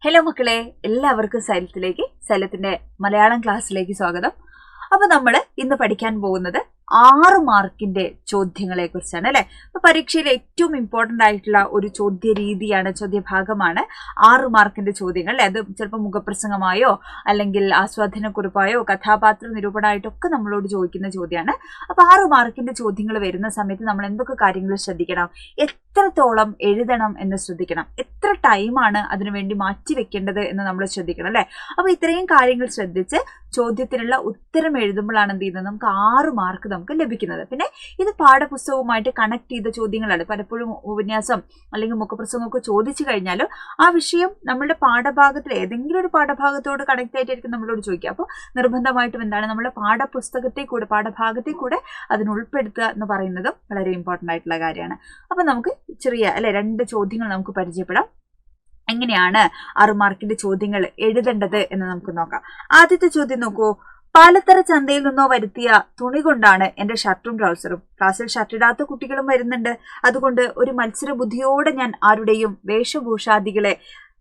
Hello മക്കളെ, എല്ലാവർക്കും സൈലത്തിന്റെ മലയാളം ക്ലാസ്സിലേക്ക് സ്വാഗതം. അപ്പൊ നമ്മൾ ഇന്ന് പഠിക്കാൻ പോകുന്നത് 6 മാർക്കിന്റെ ചോദ്യങ്ങളെ കുറിച്ചാണ് അല്ലെ. അപ്പൊ പരീക്ഷയിൽ ഏറ്റവും ഇമ്പോർട്ടന്റ് ആയിട്ടുള്ള ഒരു ചോദ്യ രീതിയാണ്, ചോദ്യഭാഗമാണ് 6 മാർക്കിന്റെ ചോദ്യങ്ങൾ അല്ലെ. അത് ചിലപ്പോൾ മുഖപ്രസംഗമായോ അല്ലെങ്കിൽ ആസ്വാദനക്കുറിപ്പായോ കഥാപാത്ര നിരൂപണമായിട്ടൊക്കെ നമ്മളോട് ചോദിക്കുന്ന ചോദ്യമാണ്. അപ്പൊ 6 മാർക്കിന്റെ ചോദ്യങ്ങൾ വരുന്ന സമയത്ത് നമ്മൾ എന്തൊക്കെ കാര്യങ്ങൾ ശ്രദ്ധിക്കണം, എത്രത്തോളം എഴുതണം എന്ന് ശ്രദ്ധിക്കണം, എത്ര ടൈമാണ് അതിനുവേണ്ടി മാറ്റിവെക്കേണ്ടത് എന്ന് നമ്മൾ ശ്രദ്ധിക്കണം അല്ലെ. അപ്പൊ ഇത്രയും കാര്യങ്ങൾ ശ്രദ്ധിച്ച് ചോദ്യത്തിനുള്ള ഉത്തരം എഴുതുമ്പോഴാണ് എന്ത് ചെയ്യുന്നത്, നമുക്ക് 6 മാർക്ക് നമുക്ക് ലഭിക്കുന്നത്. പിന്നെ ഇത് പാഠപുസ്തകവുമായിട്ട് കണക്ട് ചെയ്ത ചോദ്യങ്ങളാണ്. പലപ്പോഴും ഉപന്യാസം അല്ലെങ്കിൽ മുഖപ്രസംഗമൊക്കെ ചോദിച്ചു കഴിഞ്ഞാലും ആ വിഷയം നമ്മളുടെ പാഠഭാഗത്തിൽ ഏതെങ്കിലും ഒരു പാഠഭാഗത്തോട് കണക്ട് ആയിട്ടായിരിക്കും നമ്മളോട് ചോദിക്കുക. അപ്പോൾ നിർബന്ധമായിട്ടും എന്താണ്, നമ്മുടെ പാഠഭാഗത്തെ കൂടെ അതിന് ഉൾപ്പെടുത്തുക എന്ന് പറയുന്നതും വളരെ ഇമ്പോർട്ടൻ്റ് ആയിട്ടുള്ള കാര്യമാണ്. അപ്പൊ നമുക്ക് ചെറിയ 2 ചോദ്യങ്ങൾ നമുക്ക് പരിചയപ്പെടാം. എങ്ങനെയാണ് 6 മാർക്കിന്റെ ചോദ്യങ്ങൾ എഴുതേണ്ടത് എന്ന് നമുക്ക് നോക്കാം. ആദ്യത്തെ ചോദ്യം നോക്കൂ. പാലത്തറ ചന്തയിൽ നിന്നോ വരുത്തിയ തുണി കൊണ്ടാണ് എന്റെ ഷർട്ടും ട്രൗസറും. ക്ലാസ്സിൽ ഷർട്ടിടാത്ത കുട്ടികളും വരുന്നുണ്ട്. അതുകൊണ്ട് ഒരു മത്സര ബുദ്ധിയോടെ ഞാൻ ആരുടെയും വേഷഭൂഷാദികളെ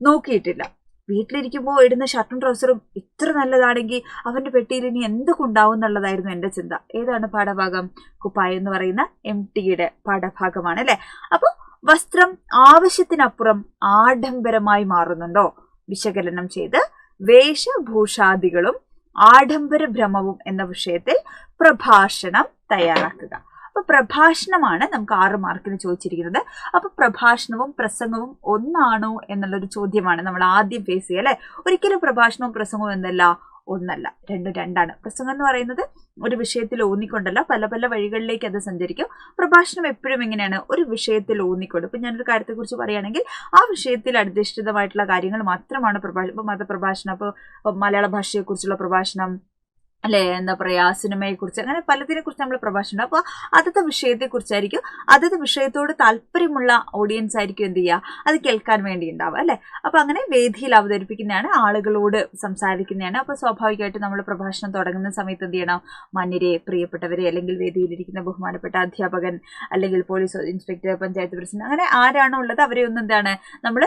നോക്കിയിട്ടില്ല. വീട്ടിലിരിക്കുമ്പോൾ ഇടുന്ന ഷർട്ടും ട്രൗസറും ഇത്ര നല്ലതാണെങ്കിൽ അവന്റെ പെട്ടിയിൽ ഇനി എന്തൊക്കെ ഉണ്ടാവും എന്നുള്ളതായിരുന്നു എന്റെ ചിന്ത. ഏതാണ് പാഠഭാഗം? കുപ്പായം എന്ന് പറയുന്ന MTയുടെ പാഠഭാഗമാണ് അല്ലെ. അപ്പൊ വസ്ത്രം ആവശ്യത്തിനപ്പുറം ആഡംബരമായി മാറുന്നുണ്ടോ? വിശകലനം ചെയ്ത് വേഷഭൂഷാദികളും ആഡംബര ഭ്രമവും എന്ന വിഷയത്തിൽ പ്രഭാഷണം തയ്യാറാക്കുക. അപ്പൊ പ്രഭാഷണമാണ് നമുക്ക് 6 മാർക്കിന് ചോദിച്ചിരിക്കുന്നത്. അപ്പൊ പ്രഭാഷണവും പ്രസംഗവും ഒന്നാണോ എന്നുള്ളൊരു ചോദ്യമാണ് നമ്മൾ ആദ്യം ഫേസ് ചെയ്യുക അല്ലെ. ഒരിക്കലും പ്രഭാഷണവും പ്രസംഗവും എന്നല്ല, ഒന്നല്ല, രണ്ടാണ്. പ്രസംഗം എന്ന് പറയുന്നത് ഒരു വിഷയത്തിൽ ഊന്നിക്കൊണ്ടല്ല, പല പല വഴികളിലേക്ക് അത് സഞ്ചരിക്കും. പ്രഭാഷണം എപ്പോഴും എങ്ങനെയാണ്, ഒരു വിഷയത്തിൽ ഊന്നിക്കൊണ്ട്. ഇപ്പൊ ഞാനൊരു കാര്യത്തെക്കുറിച്ച് പറയുകയാണെങ്കിൽ ആ വിഷയത്തിൽ അധിഷ്ഠിതമായിട്ടുള്ള കാര്യങ്ങൾ മാത്രമാണ് പ്രഭാഷണം. ഇപ്പൊ മതപ്രഭാഷണം, ഇപ്പൊ മലയാള ഭാഷയെക്കുറിച്ചുള്ള പ്രഭാഷണം അല്ലെ, എന്താ പറയാ, സിനിമയെ കുറിച്ച്, അങ്ങനെ പലതിനെ കുറിച്ച് നമ്മൾ പ്രഭാഷണം. അപ്പൊ അതത് വിഷയത്തെ കുറിച്ചായിരിക്കും, അതത് വിഷയത്തോട് താല്പര്യമുള്ള ഓഡിയൻസ് ആയിരിക്കും എന്ത് ചെയ്യുക, അത് കേൾക്കാൻ വേണ്ടി ഉണ്ടാവുക അല്ലെ. അപ്പൊ അങ്ങനെ വേദിയിൽ അവതരിപ്പിക്കുന്നതാണ്, ആളുകളോട് സംസാരിക്കുന്നതാണ്. അപ്പൊ സ്വാഭാവികമായിട്ട് നമ്മൾ പ്രഭാഷണം തുടങ്ങുന്ന സമയത്ത് എന്ത് ചെയ്യണം, മാന്യരെ, പ്രിയപ്പെട്ടവരെ, അല്ലെങ്കിൽ വേദിയിലിരിക്കുന്ന ബഹുമാനപ്പെട്ട അധ്യാപകൻ, അല്ലെങ്കിൽ പോലീസ് ഇൻസ്പെക്ടർ, പഞ്ചായത്ത് പ്രസിഡന്റ്, അങ്ങനെ ആരാണോ ഉള്ളത് അവരെ ഒന്നും എന്താണ് നമ്മൾ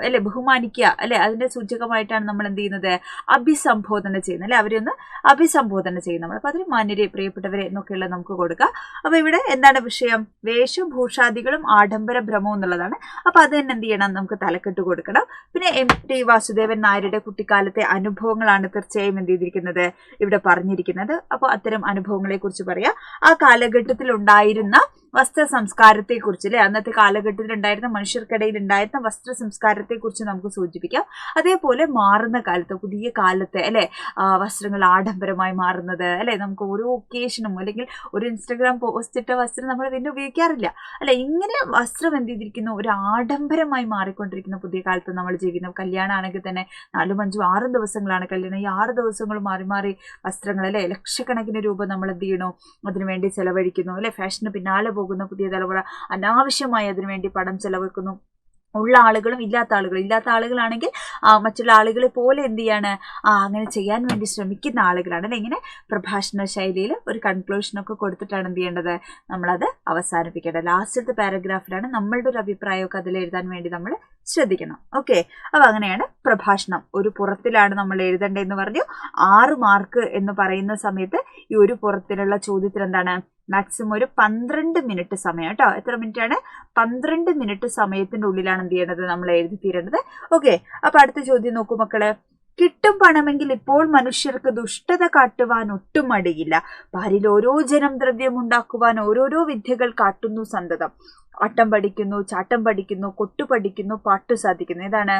അല്ലെ ബഹുമാനിക്കുക അല്ലെ. അതിന്റെ സൂചകമായിട്ടാണ് നമ്മൾ എന്ത് ചെയ്യുന്നത്, അഭിസംബോധന ചെയ്യുന്നത് അല്ലെ. അവരെ ഒന്ന് അഭിസംബോധന ചെയ്യും നമ്മൾ. അപ്പൊ അതിന് മാന്യരെ, പ്രിയപ്പെട്ടവരെ എന്നൊക്കെയുള്ള നമുക്ക് കൊടുക്കുക. അപ്പൊ ഇവിടെ എന്താണ് വിഷയം, വേഷഭൂഷാദികളും ആഡംബര ഭ്രമവും എന്നുള്ളതാണ്. അപ്പൊ അത് തന്നെ എന്ത് ചെയ്യണം, നമുക്ക് തലക്കെട്ട് കൊടുക്കണം. പിന്നെ MT വാസുദേവൻ നായരുടെ കുട്ടിക്കാലത്തെ അനുഭവങ്ങളാണ് തീർച്ചയായും എന്ത് ചെയ്തിരിക്കുന്നത്, ഇവിടെ പറഞ്ഞിരിക്കുന്നത്. അപ്പൊ അത്തരം അനുഭവങ്ങളെ കുറിച്ച് പറയാം. ആ കാലഘട്ടത്തിൽ ഉണ്ടായിരുന്ന വസ്ത്ര സംസ്കാരത്തെ കുറിച്ച് അല്ലെ, അന്നത്തെ കാലഘട്ടത്തിൽ ഉണ്ടായിരുന്ന മനുഷ്യർക്കിടയിൽ ഉണ്ടായിരുന്ന വസ്ത്ര സംസ്കാരത്തെ കുറിച്ച് നമുക്ക് സൂചിപ്പിക്കാം. അതേപോലെ മാറുന്ന കാലത്ത്, പുതിയ കാലത്തെ അല്ലെ, വസ്ത്രങ്ങൾ ആഡംബരമായി മാറുന്നത് അല്ലെ. നമുക്ക് ഓരോ ഒക്കേഷനും അല്ലെങ്കിൽ ഒരു ഇൻസ്റ്റഗ്രാം പോസ്റ്റ് ഇട്ട വസ്ത്രം നമ്മൾ പിന്നെ ഉപയോഗിക്കാറില്ല അല്ലെ. ഇങ്ങനെ വസ്ത്രം എന്ത് ചെയ്തിരിക്കുന്നു, ഒരു ആഡംബരമായി മാറിക്കൊണ്ടിരിക്കുന്ന പുതിയ കാലത്ത് നമ്മൾ ജീവിക്കുന്നു. കല്യാണമാണെങ്കിൽ തന്നെ 4, 5, 6 ദിവസങ്ങളാണ് കല്യാണം. ഈ 6 ദിവസങ്ങൾ മാറി മാറി വസ്ത്രങ്ങൾ അല്ലെ, ലക്ഷക്കണക്കിന് രൂപ നമ്മൾ എന്ത് ചെയ്യണു, അതിനുവേണ്ടി ചെലവഴിക്കുന്നു അല്ലെ. ഫാഷന് പിന്നാലെ പോകുന്ന പുതിയ തലമുറ അനാവശ്യമായി അതിനുവേണ്ടി പണം ചെലവഴിക്കുന്നു. ഉള്ള ആളുകളും ഇല്ലാത്ത ആളുകളാണെങ്കിൽ മറ്റുള്ള ആളുകളെ പോലെ എന്ത് ചെയ്യാണ്, അങ്ങനെ ചെയ്യാൻ വേണ്ടി ശ്രമിക്കുന്ന ആളുകളാണ് അല്ലെ. ഇങ്ങനെ പ്രഭാഷണ ശൈലിയിൽ ഒരു കൺക്ലൂഷനൊക്കെ കൊടുത്തിട്ടാണ് എന്ത് ചെയ്യേണ്ടത്, നമ്മളത് അവസാനിപ്പിക്കേണ്ടത്. ലാസ്റ്റത്തെ പാരഗ്രാഫിലാണ് നമ്മളുടെ ഒരു അഭിപ്രായമൊക്കെ അതിൽ എഴുതാൻ വേണ്ടി നമ്മൾ ശ്രദ്ധിക്കണം. ഓക്കെ, അപ്പൊ അങ്ങനെയാണ് പ്രഭാഷണം. ഒരു പുറത്തിലാണ് നമ്മൾ എഴുതേണ്ടതെന്ന് പറഞ്ഞു. 6 മാർക്ക് എന്ന് പറയുന്ന സമയത്ത് ഈ ഒരു പുറത്തിലുള്ള ചോദ്യത്തിൽ എന്താണ്, മാക്സിമം ഒരു 12 മിനിറ്റ് സമയം കേട്ടോ. എത്ര മിനിറ്റ് ആണ്, 12 മിനിറ്റ് സമയത്തിന്റെ ഉള്ളിലാണ് എന്ത് ചെയ്യേണ്ടത്, നമ്മൾ എഴുതി തീരേണ്ടത്. ഓക്കെ, അപ്പൊ അടുത്ത ചോദ്യം നോക്കൂ മക്കള്. കിട്ടും പണമെങ്കിൽ ഇപ്പോൾ മനുഷ്യർക്ക് ദുഷ്ടത കാട്ടുവാൻ ഒട്ടും മടിയില്ല. പാരിൽ ഓരോ ജനം ദ്രവ്യം ഉണ്ടാക്കുവാൻ ഓരോരോ വിദ്യകൾ കാട്ടുന്നു സന്തതം. ആട്ടം പഠിക്കുന്നു, ചാട്ടം പഠിക്കുന്നു, കൊട്ടു പഠിക്കുന്നു, പാട്ടു സാധിക്കുന്നു. ഇതാണ്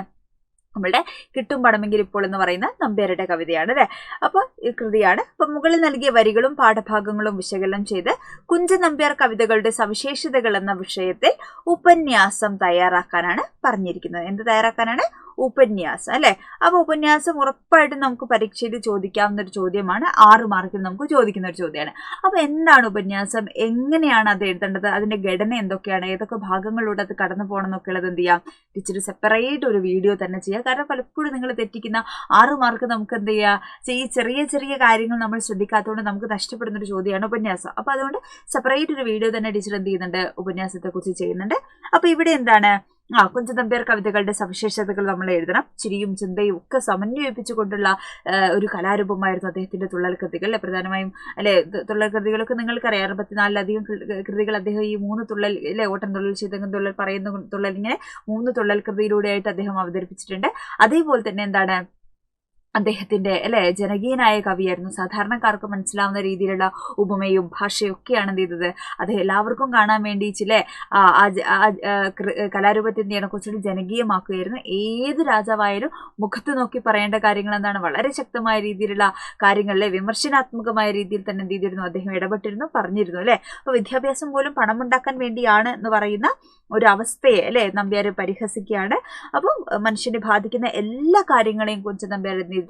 നമ്മളുടെ കിട്ടും പണമെങ്കിൽ ഇപ്പോൾ എന്ന് പറയുന്ന നമ്പ്യാരുടെ കവിതയാണ് അല്ലെ. അപ്പൊ ഈ കൃതിയാണ്. അപ്പൊ മുകളിൽ നൽകിയ വരികളും പാഠഭാഗങ്ങളും വിശകലനം ചെയ്ത് കുഞ്ചൻ നമ്പ്യാർ കവിതകളുടെ സവിശേഷതകൾ എന്ന വിഷയത്തിൽ ഉപന്യാസം തയ്യാറാക്കാനാണ് പറഞ്ഞിരിക്കുന്നത്. എന്ത് തയ്യാറാക്കാനാണ്, ഉപന്യാസം അല്ലെ. അപ്പൊ ഉപന്യാസം ഉറപ്പായിട്ടും നമുക്ക് പരീക്ഷയിൽ ചോദിക്കാവുന്ന ഒരു ചോദ്യമാണ്. 6 മാർക്കിൽ നമുക്ക് ചോദിക്കുന്ന ഒരു ചോദ്യമാണ്. അപ്പൊ എന്താണ് ഉപന്യാസം, എങ്ങനെയാണ് അത് എഴുതേണ്ടത്, അതിന്റെ ഘടന എന്തൊക്കെയാണ്, ഏതൊക്കെ ഭാഗങ്ങളിലൂടെ അത് കടന്നു പോകണം എന്നൊക്കെ ഉള്ളത് എന്ത് ചെയ്യാം, ടീച്ചർ സെപ്പറേറ്റ് ഒരു വീഡിയോ തന്നെ ചെയ്യാം. കാരണം പലപ്പോഴും നിങ്ങൾ തെറ്റിക്കുന്ന 6 മാർക്ക് നമുക്ക് എന്ത് ചെയ്യുക, ഈ ചെറിയ ചെറിയ കാര്യങ്ങൾ നമ്മൾ ശ്രദ്ധിക്കാത്തതുകൊണ്ട് നമുക്ക് നഷ്ടപ്പെടുന്ന ഒരു ചോദ്യമാണ് ഉപന്യാസം. അപ്പൊ അതുകൊണ്ട് സെപ്പറേറ്റ് ഒരു വീഡിയോ തന്നെ ടീച്ചർ എന്ത് ചെയ്യുന്നുണ്ട്, ഉപന്യാസത്തെ കുറിച്ച് ചെയ്യുന്നുണ്ട്. അപ്പൊ ഇവിടെ എന്താണ്, കുഞ്ചൻ നമ്പ്യാർ കവിതകളുടെ സവിശേഷതകൾ നമ്മൾ എഴുതണം. ചിരിയും ചിന്തയും ഒക്കെ സമന്വയിപ്പിച്ചുകൊണ്ടുള്ള ഒരു കലാരൂപമായിരുന്നു അദ്ദേഹത്തിന്റെ തുള്ളൽ കൃതികൾ. പ്രധാനമായും അല്ലെ തുള്ളൽ കൃതികളൊക്കെ നിങ്ങൾക്കറിയാം. 64-ലധികം കൃതികൾ അദ്ദേഹം ഈ 3 തുള്ളൽ അല്ലെ ഓട്ടം തുള്ളൽ, ശീതകം തുള്ളൽ, പറയുന്ന തുള്ളൽ, ഇങ്ങനെ 3 തുള്ളൽ കൃതിയിലൂടെയായിട്ട് അദ്ദേഹം അവതരിപ്പിച്ചിട്ടുണ്ട്. അതേപോലെ തന്നെ എന്താണ് അദ്ദേഹത്തിന്റെ അല്ലെ ജനകീയനായ കവിയായിരുന്നു. സാധാരണക്കാർക്ക് മനസ്സിലാവുന്ന രീതിയിലുള്ള ഉപമയും ഭാഷയും ഒക്കെയാണ് എന്ത് ചെയ്തത് അത് എല്ലാവർക്കും കാണാൻ വേണ്ടിയില്ലേ കലാരൂപത്തെ എന്ത് ചെയ്യണം കുറച്ചുകൂടി ജനകീയമാക്കുകയായിരുന്നു. ഏത് രാജാവായാലും മുഖത്ത് നോക്കി പറയേണ്ട കാര്യങ്ങൾ എന്താണ് വളരെ ശക്തമായ രീതിയിലുള്ള കാര്യങ്ങളിലെ വിമർശനാത്മകമായ രീതിയിൽ തന്നെ എന്ത് ചെയ്തിരുന്നു അദ്ദേഹം ഇടപെട്ടിരുന്നു, പറഞ്ഞിരുന്നു അല്ലെ. അപ്പൊ വിദ്യാഭ്യാസം പോലും പണമുണ്ടാക്കാൻ വേണ്ടിയാണ് എന്ന് പറയുന്ന ഒരു അവസ്ഥയെ അല്ലെ നമ്പ്യാർ പരിഹസിക്കുകയാണ്. അപ്പം മനുഷ്യനെ ബാധിക്കുന്ന എല്ലാ കാര്യങ്ങളെയും കുറിച്ച് നമ്പ്യാർ എന്ത് ചെയ്തിട്ടുണ്ട്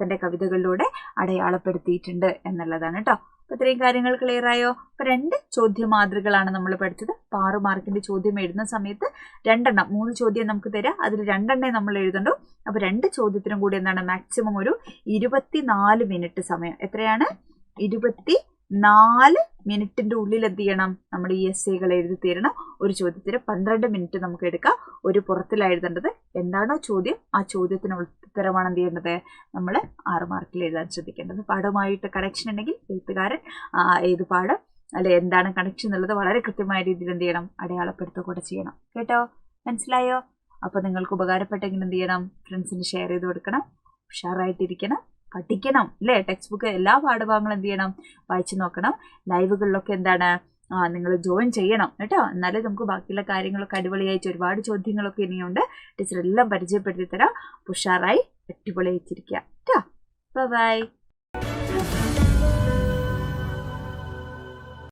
തന്റെ കവിതകളിലൂടെ അടയാളപ്പെടുത്തിയിട്ടുണ്ട് എന്നുള്ളതാണ് കേട്ടോ. അപ്പൊ ഇത്രയും കാര്യങ്ങൾ ക്ലിയർ ആയോ? അപ്പൊ 2 ചോദ്യ മാതൃകളാണ് നമ്മൾ പഠിച്ചത്. 6 മാർക്കിന്റെ ചോദ്യം എഴുതുന്ന സമയത്ത് 2 3 ചോദ്യം നമുക്ക് തരാം, അതിൽ 2 നമ്മൾ എഴുതണ്ടു. അപ്പൊ 2 ചോദ്യത്തിനും കൂടി എന്താണ് മാക്സിമം ഒരു 24 മിനിറ്റ് സമയം. എത്രയാണ്? 24 മിനിറ്റിന്റെ ഉള്ളിൽ എന്ത് ചെയ്യണം നമ്മൾ ഈ എസ്സേകൾ എഴുതി തീരണം. ഒരു ചോദ്യത്തിന് 12 മിനിറ്റ് നമുക്ക് എടുക്കാം. ഒരു പുറത്തിലാണ് എഴുതേണ്ടത്. എന്താണോ ചോദ്യം ആ ചോദ്യത്തിന് ഉത്തരമാണ് എന്ത് ചെയ്യേണ്ടത് നമ്മൾ 6 മാർക്കിൽ എഴുതാൻ ശ്രദ്ധിക്കേണ്ടത്. പാഠവുമായിട്ട് കണക്ഷൻ ഉണ്ടെങ്കിൽ എഴുത്തുകാരൻ ഏത് പാഠം അല്ലെ എന്താണ് കണക്ഷൻ എന്നുള്ളത് വളരെ കൃത്യമായ രീതിയിൽ എന്ത് ചെയ്യണം അടയാളപ്പെടുത്തുക കൂടെ ചെയ്യണം. കേട്ടോ? മനസ്സിലായോ? അപ്പൊ നിങ്ങൾക്ക് ഉപകാരപ്പെട്ടെങ്കിൽ എന്ത് ചെയ്യണം ഫ്രണ്ട്സിന് ഷെയർ ചെയ്ത് കൊടുക്കണം. ഉഷാറായിട്ടിരിക്കണം, പഠിക്കണം അല്ലേ. ടെക്സ്റ്റ് ബുക്ക് എല്ലാ പാഠഭാഗങ്ങളും എന്ത് ചെയ്യണം വായിച്ചു നോക്കണം. ലൈവുകളിലൊക്കെ എന്താണ് നിങ്ങൾ ജോയിൻ ചെയ്യണം കേട്ടോ. എന്നാലേ നമുക്ക് ബാക്കിയുള്ള കാര്യങ്ങളൊക്കെ അടിപൊളിയായിട്ട് ഒരുപാട് ചോദ്യങ്ങളൊക്കെ ഇനിയുണ്ട്. ടീച്ചർ എല്ലാം പരിചയപ്പെടുത്തി തരാം. ഉഷാറായി അടിപൊളിയായിട്ടിരിക്കുക കേട്ടോ. ബൈ.